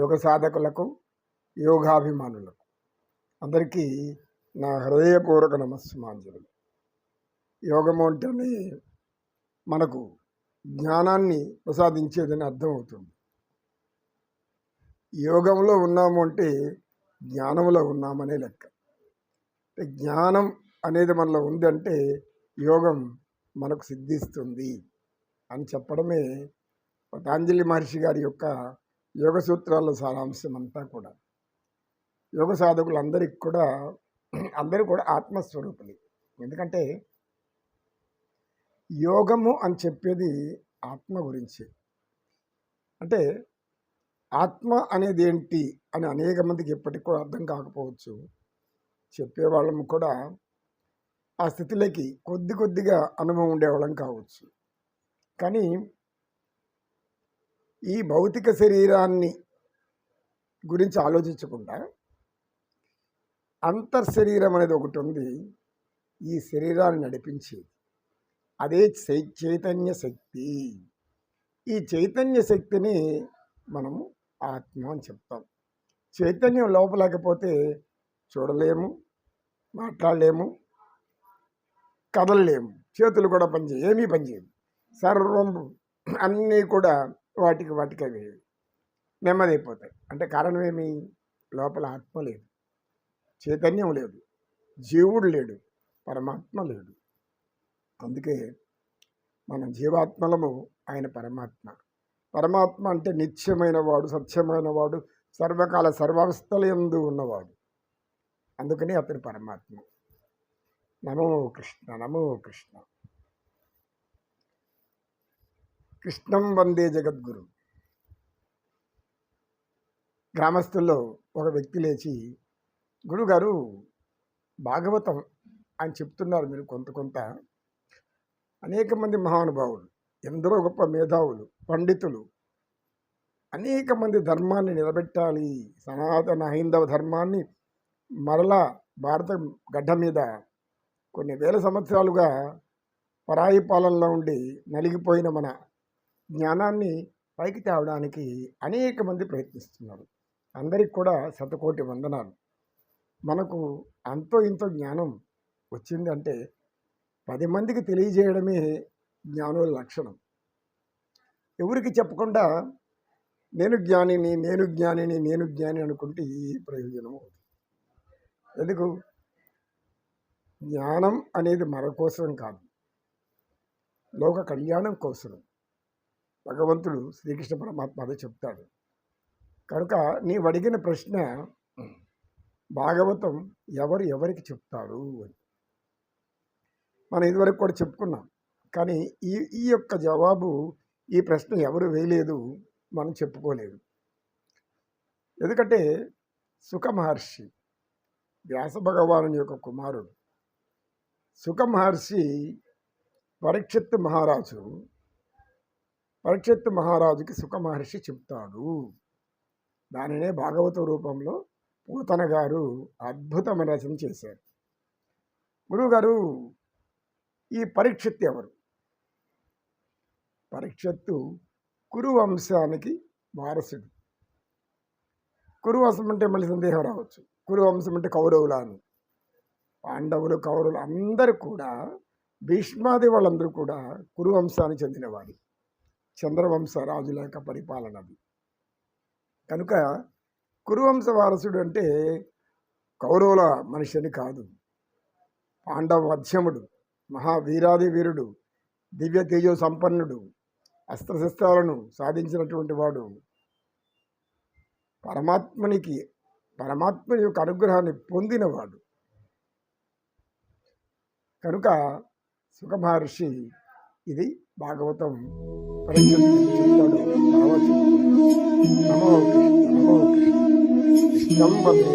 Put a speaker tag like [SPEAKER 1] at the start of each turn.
[SPEAKER 1] యోగ సాధకులకు, యోగాభిమానులకు అందరికీ నా హృదయపూర్వక నమస్సుమాంజలు. యోగము అంటేనే మనకు జ్ఞానాన్ని ప్రసాదించేదని అర్థమవుతుంది. యోగంలో ఉన్నాము అంటే జ్ఞానంలో ఉన్నామనే లెక్క. జ్ఞానం అనేది మనలో ఉందంటే యోగం మనకు సిద్ధిస్తుంది అని చెప్పడమే పతాంజలి మహర్షి గారి యొక్క యోగ సూత్రాల సారాంశం అంతా కూడా. యోగ సాధకులందరికీ కూడా అందరూ కూడా ఆత్మస్వరూపులు. ఎందుకంటే యోగము అని చెప్పేది ఆత్మ గురించి. అంటే ఆత్మ అనేది ఏంటి అని అనేక మందికి ఎప్పటికి కూడా అర్థం కాకపోవచ్చు. చెప్పేవాళ్ళము కూడా ఆ స్థితిలోకి కొద్దిగా అనుభవం ఉండేవాళ్ళం కావచ్చు. కానీ ఈ భౌతిక శరీరాన్ని గురించి ఆలోచించకుండా అంతర్శరీరం అనేది ఒకటి ఉంది. ఈ శరీరాన్ని నడిపించేది అదే చైతన్య శక్తి. ఈ చైతన్య శక్తిని మనము ఆత్మ అని చెప్తాం. చైతన్యం లోపలేకపోతే చూడలేము, మాట్లాడలేము, కదలలేము, చేతులు కూడా పనిచేయవు, ఏమీ పనిచేయవు. సర్వం అన్నీ కూడా వాటికి అవి నెమ్మదైపోతాయి. అంటే కారణం ఏమి? లోపల ఆత్మ లేదు, చైతన్యం లేదు, జీవుడు లేడు, పరమాత్మ లేడు. అందుకే మనం జీవాత్మలము, ఆయన పరమాత్మ. పరమాత్మ అంటే నిత్యమైన వాడు, సత్యమైన వాడు, సర్వకాల సర్వావస్థలందు ఉన్నవాడు. అందుకని అతని పరమాత్మ. నమో కృష్ణ, నమో కృష్ణ. కృష్ణం వందే జగద్గురు. గ్రామస్తుల్లో ఒక వ్యక్తి లేచి, గురుగారు భాగవతం అని చెప్తున్నారు మీరు కొంత. అనేక మంది మహానుభావులు, ఎందరో గొప్ప మేధావులు, పండితులు అనేక మంది ధర్మాన్ని నిలబెట్టాలి, సనాతన హైందవ ధర్మాన్ని మరలా భారత గడ్డ మీద కొన్ని వేల సంవత్సరాలుగా పరాయి పాలనలో ఉండి నలిగిపోయిన మన జ్ఞానాన్ని పైకి తేవడానికి అనేక మంది ప్రయత్నిస్తున్నారు. అందరికి కూడా శతకోటి వందనాలు. మనకు అంతో ఇంతో జ్ఞానం వచ్చింది అంటే 10 మందికి తెలియజేయడమే జ్ఞానుల లక్షణం. ఎవరికి చెప్పకుండా నేను జ్ఞాని అనుకుంటే ఈ ప్రయోజనం అవుతుంది. ఎందుకు? జ్ఞానం అనేది మన కోసం కాదు, లోక కళ్యాణం కోసం. భగవంతుడు శ్రీకృష్ణ పరమాత్మ అదే చెప్తాడు. కనుక నీవు అడిగిన ప్రశ్న, భాగవతం ఎవరికి చెప్తాడు అని మనం ఇదివరకు కూడా చెప్పుకున్నాం. కానీ ఈ యొక్క జవాబు, ఈ ప్రశ్న ఎవరు వేయలేదు, మనం చెప్పుకోలేదు. ఎందుకంటే సుఖ మహర్షి, వ్యాస భగవానుని యొక్క కుమారుడు సుఖ మహర్షి పరీక్షిత్ మహారాజుకి సుఖ మహర్షి చెప్తాడు. దానినే భాగవత రూపంలో పూతన గారు అద్భుతమైన రచన చేశారు. గురువుగారు, ఈ పరీక్షిత్ ఎవరు? పరీక్షిత్తు కురు వంశానికి వారసుడు. కురు వంశం అంటే మళ్ళీ సందేహం రావచ్చు. కురు వంశం అంటే కౌరవులా అని. పాండవులు, కౌరవులు అందరూ కూడా, భీష్మాది వాళ్ళందరూ కూడా కురు వంశానికి చెందినవాడు. చంద్రవంశ రాజుల యొక్క పరిపాలనది. కనుక కురువంశ వారసుడు అంటే కౌరవుల మనిషి అని కాదు. పాండవ మధ్యముడు, మహావీరాది వీరుడు, దివ్య తేజో సంపన్నుడు, అస్త్రశస్త్రాలను సాధించినటువంటి వాడు, పరమాత్మ యొక్క అనుగ్రహాన్ని పొందినవాడు. కనుక సుఖ మహర్షి ఇది భాగవతం చెప్తాడు. నమో కృష్ణ, నమో కృష్ణ, కృష్ణం వందే.